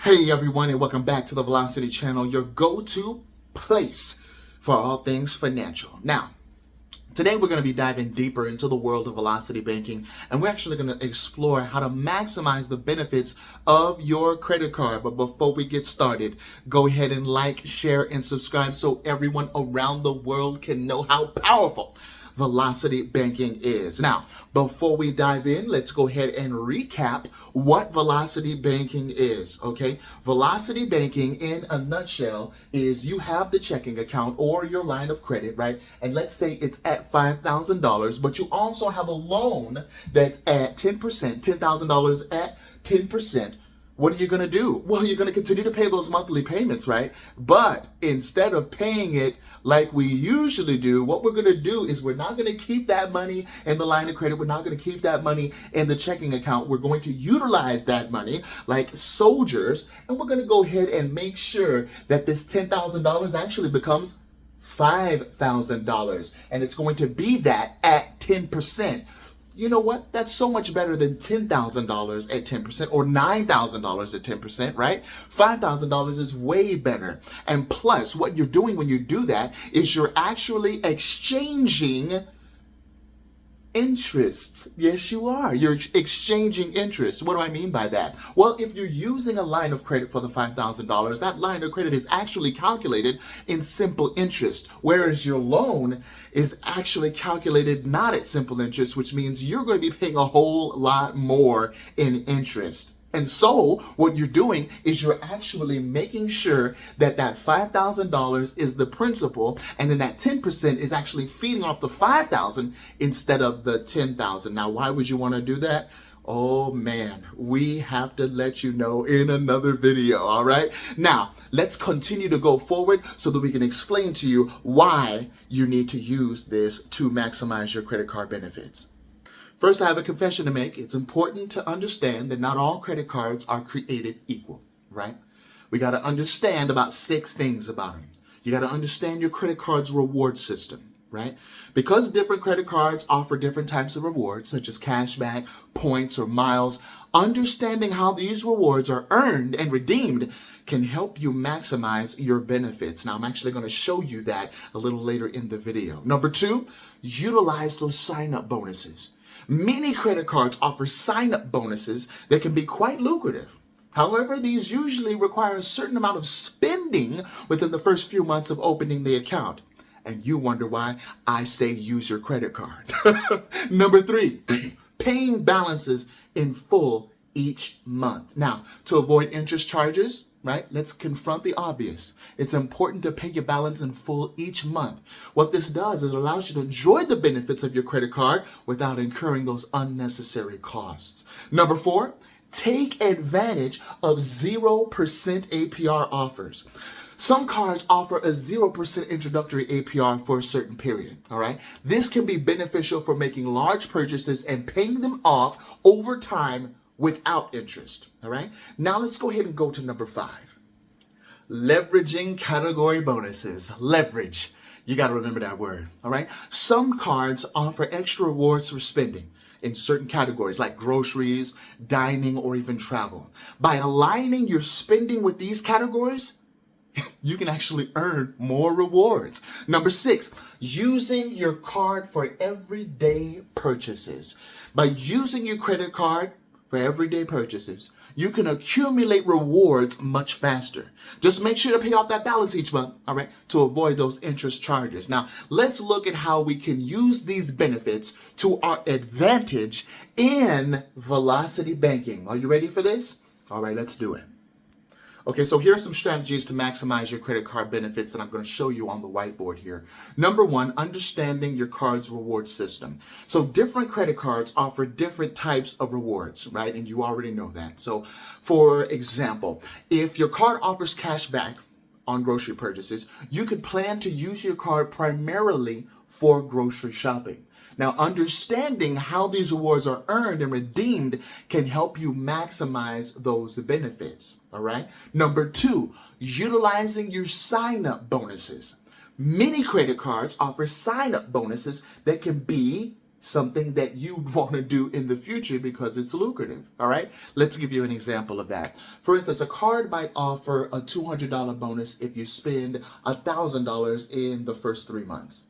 Hey everyone, and welcome back to the Velocity channel, your go-to place for all things financial. Now, today we're going to be diving deeper into the world of velocity banking, and we're actually going to explore how to maximize the benefits of your credit card. But before we get started, go ahead and like, share, and subscribe so everyone around the world can know how powerful velocity banking is. Now, before we dive in, let's go ahead and recap what velocity banking is, okay? Velocity banking, in a nutshell, is you have the checking account or your line of credit, right? And let's say it's at $5,000, but you also have a loan that's at 10%, $10,000 at 10%. What are you going to do? Well, you're going to continue to pay those monthly payments, right? But instead of paying it like we usually do, what we're going to do is we're not going to keep that money in the line of credit. We're not going to keep that money in the checking account. We're going to utilize that money like soldiers, and we're going to go ahead and make sure that this $10,000 actually becomes $5,000, and it's going to be that at 10%. You know what? That's so much better than $10,000 at 10% or $9,000 at 10%, right? $5,000 is way better. And plus, what you're doing when you do that is you're actually exchanging interests. Yes, you are. You're exchanging interests. What do I mean by that? Well, if you're using a line of credit for the $5,000, that line of credit is actually calculated in simple interest, whereas your loan is actually calculated not at simple interest, which means you're going to be paying a whole lot more in interest. And so what you're doing is you're actually making sure that that $5,000 is the principal, and then that 10% is actually feeding off the $5,000 instead of the $10,000. Now, why would you want to do that? Oh man, we have to let you know in another video, all right? Now, let's continue to go forward so that we can explain to you why you need to use this to maximize your credit card benefits. First, I have a confession to make. It's important to understand that not all credit cards are created equal, right? We got to understand about 6 things about them. You got to understand your credit card's reward system, right? Because different credit cards offer different types of rewards, such as cashback, points, or miles, understanding how these rewards are earned and redeemed can help you maximize your benefits. Now, I'm actually going to show you that a little later in the video. Number 2, utilize those sign-up bonuses. Many credit cards offer sign-up bonuses that can be quite lucrative. However, these usually require a certain amount of spending within the first few months of opening the account. And you wonder why I say use your credit card. Number 3, paying balances in full each month. Now, to avoid interest charges, right? Let's confront the obvious. It's important to pay your balance in full each month. What this does is it allows you to enjoy the benefits of your credit card without incurring those unnecessary costs. Number 4, take advantage of 0% APR offers. Some cards offer a 0% introductory APR for a certain period, all right? This can be beneficial for making large purchases and paying them off over time without interest, all right? Now let's go ahead and go to number 5. Leveraging category bonuses. Leverage. You got to remember that word, all right? Some cards offer extra rewards for spending in certain categories like groceries, dining, or even travel. By aligning your spending with these categories, you can actually earn more rewards. Number 6, using your card for everyday purchases. By using your credit card for everyday purchases, you can accumulate rewards much faster. Just make sure to pay off that balance each month, all right, to avoid those interest charges. Now, let's look at how we can use these benefits to our advantage in velocity banking. Are you ready for this? All right, let's do it. Okay, so here are some strategies to maximize your credit card benefits that I'm going to show you on the whiteboard here. Number 1, understanding your card's reward system. So different credit cards offer different types of rewards, right? And you already know that. So for example, if your card offers cash back on grocery purchases, you could plan to use your card primarily for grocery shopping. Now, understanding how these rewards are earned and redeemed can help you maximize those benefits, all right? Number 2, utilizing your sign-up bonuses. Many credit cards offer sign-up bonuses that can be something that you want to do in the future because it's lucrative. All right, let's give you an example of that. For instance, a card might offer a $200 bonus if you spend $1,000 in the first 3 months.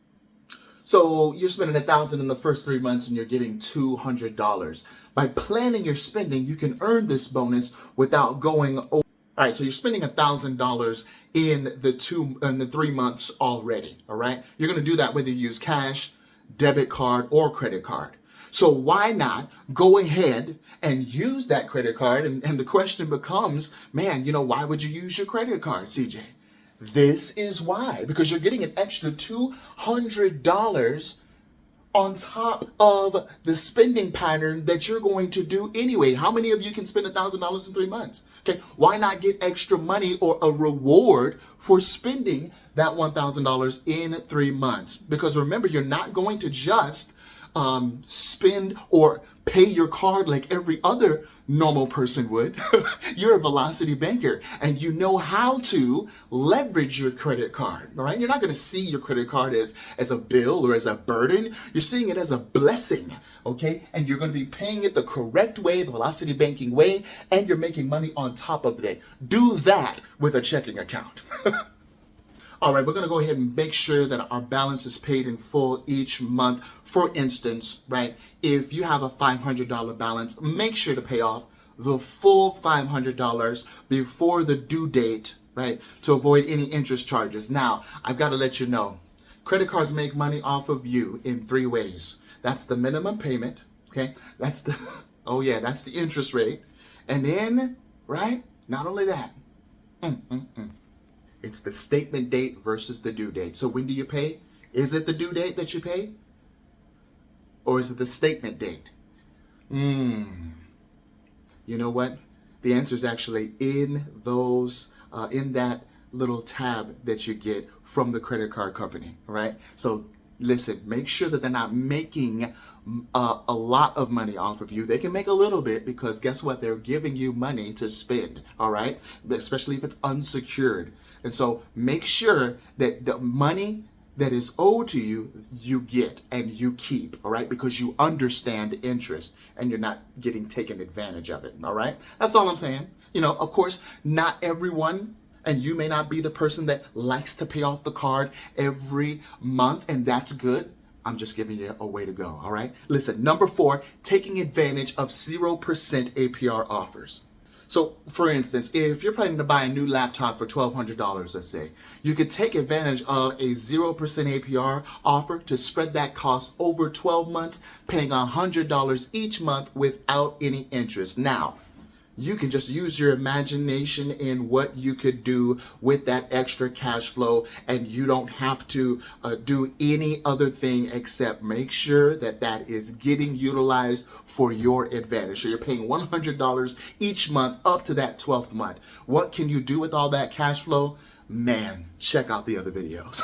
So you're spending $1,000 in the first 3 months and you're getting $200. By planning your spending, you can earn this bonus without going over. All right, so you're spending $1,000 in the 3 months already. All right, you're going to do that whether you use cash, debit card, or credit card. So why not go ahead and use that credit card? And the question becomes, man, why would you use your credit card, CJ? This is why, because you're getting an extra $200 on top of the spending pattern that you're going to do anyway. How many of you can spend $1,000 in 3 months? Okay, why not get extra money or a reward for spending that $1,000 in 3 months? Because remember, you're not going to just spend or pay your card like every other normal person would. You're a velocity banker and you know how to leverage your credit card. All right, you're not going to see your credit card as a bill or as a burden. You're seeing it as a blessing. Okay, and you're going to be paying it the correct way, the velocity banking way, and you're making money on top of it. Do that with a checking account. All right, we're going to go ahead and make sure that our balance is paid in full each month. For instance, right, if you have a $500 balance, make sure to pay off the full $500 before the due date, right, to avoid any interest charges. Now, I've got to let you know, credit cards make money off of you in 3 ways. That's the minimum payment, okay? That's the, oh yeah, that's the interest rate. And then, right, not only that, it's the statement date versus the due date. So when do you pay? Is it the due date that you pay? Or is it the statement date? You know what? The answer is actually in those, in that little tab that you get from the credit card company, right? So listen, make sure that they're not making a lot of money off of you. They can make a little bit because guess what? They're giving you money to spend, all right? Especially if it's unsecured. And so make sure that the money that is owed to you, you get and you keep, all right? Because you understand interest and you're not getting taken advantage of it, all right? That's all I'm saying. Of course, not everyone, and you may not be the person that likes to pay off the card every month, and that's good. I'm just giving you a way to go, all right? Listen, number 4, taking advantage of 0% APR offers. So, for instance, if you're planning to buy a new laptop for $1,200, let's say, you could take advantage of a 0% APR offer to spread that cost over 12 months, paying $100 each month without any interest. Now, you can just use your imagination in what you could do with that extra cash flow, and you don't have to do any other thing except make sure that that is getting utilized for your advantage. So you're paying $100 each month up to that 12th month. What can you do with all that cash flow? Man, check out the other videos.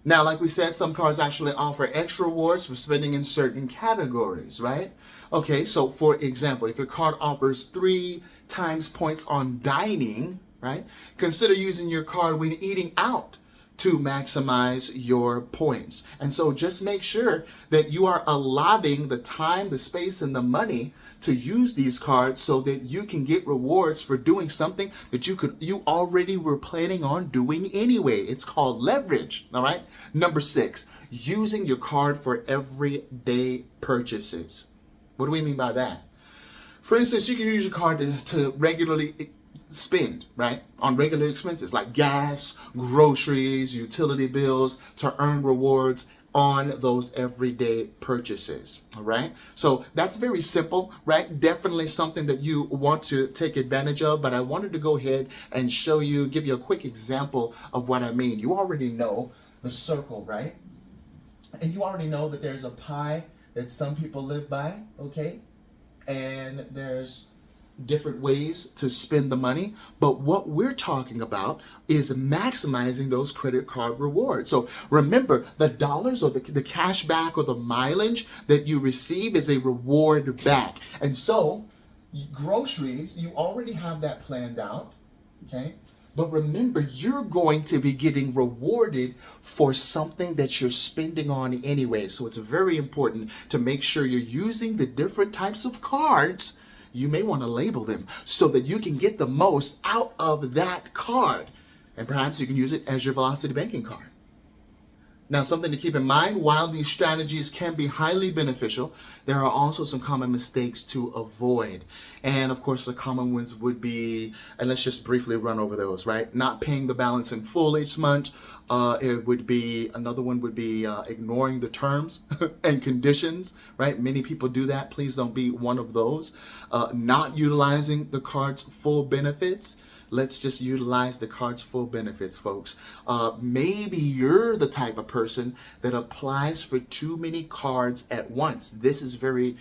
Now, like we said, some cards actually offer extra rewards for spending in certain categories, right? Okay, so for example, if your card offers 3 times points on dining, right? Consider using your card when eating out to maximize your points. And so just make sure that you are allotting the time, the space, and the money to use these cards so that you can get rewards for doing something that you already were planning on doing anyway. It's called leverage, all right? Number 6, using your card for everyday purchases. What do we mean by that? For instance, you can use your card to regularly spend, right, on regular expenses like gas, groceries, utility bills, to earn rewards on those everyday purchases, all right? So that's very simple, right? Definitely something that you want to take advantage of, but I wanted to go ahead and show you, give you a quick example of what I mean. You already know the circle, right? And you already know that there's a pie that some people live by, okay? And there's different ways to spend the money, but what we're talking about is maximizing those credit card rewards. So remember, the dollars or the cash back or the mileage that you receive is a reward back. And so groceries, you already have that planned out, okay? But remember, you're going to be getting rewarded for something that you're spending on anyway. So it's very important to make sure you're using the different types of cards. You may want to label them so that you can get the most out of that card. And perhaps you can use it as your velocity banking card. Now, something to keep in mind, while these strategies can be highly beneficial, there are also some common mistakes to avoid. And of course, the common ones would be, and let's just briefly run over those, right? Not paying the balance in full each month. Another one would be ignoring the terms and conditions, right? Many people do that. Please don't be one of those. Not utilizing the card's full benefits. Let's just utilize the card's full benefits, folks. Maybe you're the type of person that applies for too many cards at once. This is very,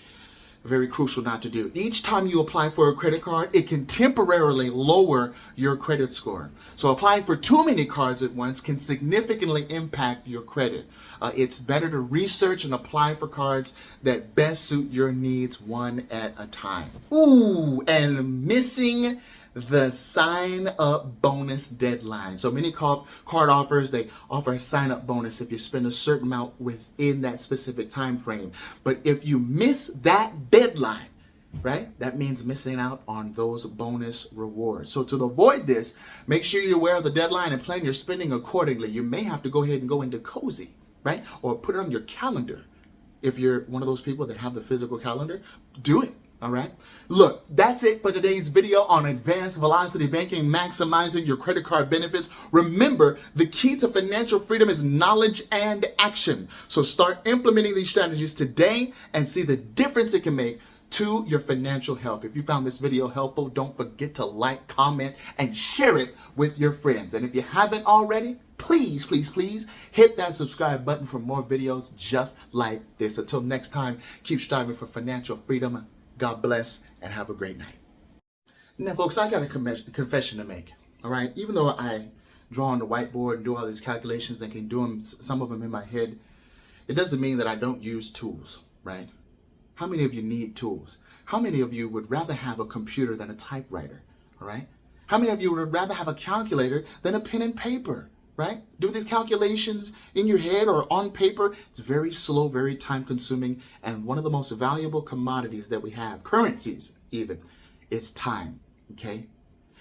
very crucial not to do. Each time you apply for a credit card, it can temporarily lower your credit score. So applying for too many cards at once can significantly impact your credit. It's better to research and apply for cards that best suit your needs one at a time. Ooh, and missing the sign-up bonus deadline. So many card offers, they offer a sign-up bonus if you spend a certain amount within that specific time frame. But if you miss that deadline, right, that means missing out on those bonus rewards. So to avoid this, make sure you're aware of the deadline and plan your spending accordingly. You may have to go ahead and go into Cozy, right, or put it on your calendar. If you're one of those people that have the physical calendar, do it. All right. Look, that's it for today's video on advanced velocity banking, maximizing your credit card benefits. Remember, the key to financial freedom is knowledge and action. So start implementing these strategies today and see the difference it can make to your financial health. If you found this video helpful, don't forget to like, comment, and share it with your friends. And if you haven't already, please, please, please hit that subscribe button for more videos just like this. Until next time, keep striving for financial freedom. God bless and have a great night. Now, folks, I got a confession to make, all right? Even though I draw on the whiteboard and do all these calculations and can do them, some of them in my head, it doesn't mean that I don't use tools, right? How many of you need tools? How many of you would rather have a computer than a typewriter, all right? How many of you would rather have a calculator than a pen and paper, right? Do these calculations in your head or on paper. It's very slow, very time consuming. And one of the most valuable commodities that we have, currencies even, is time, okay?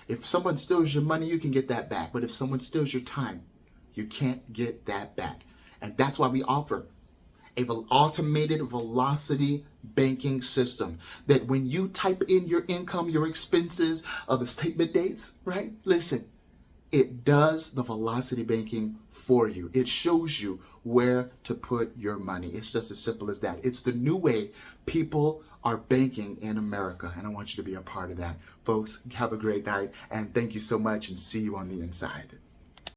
If someone steals your money, you can get that back. But if someone steals your time, you can't get that back. And that's why we offer an automated velocity banking system that when you type in your income, your expenses, the statement dates, right? Listen, it does the velocity banking for you. It shows you where to put your money. It's just as simple as that. It's the new way people are banking in America, and I want you to be a part of that. Folks, have a great night, and thank you so much, and see you on the inside.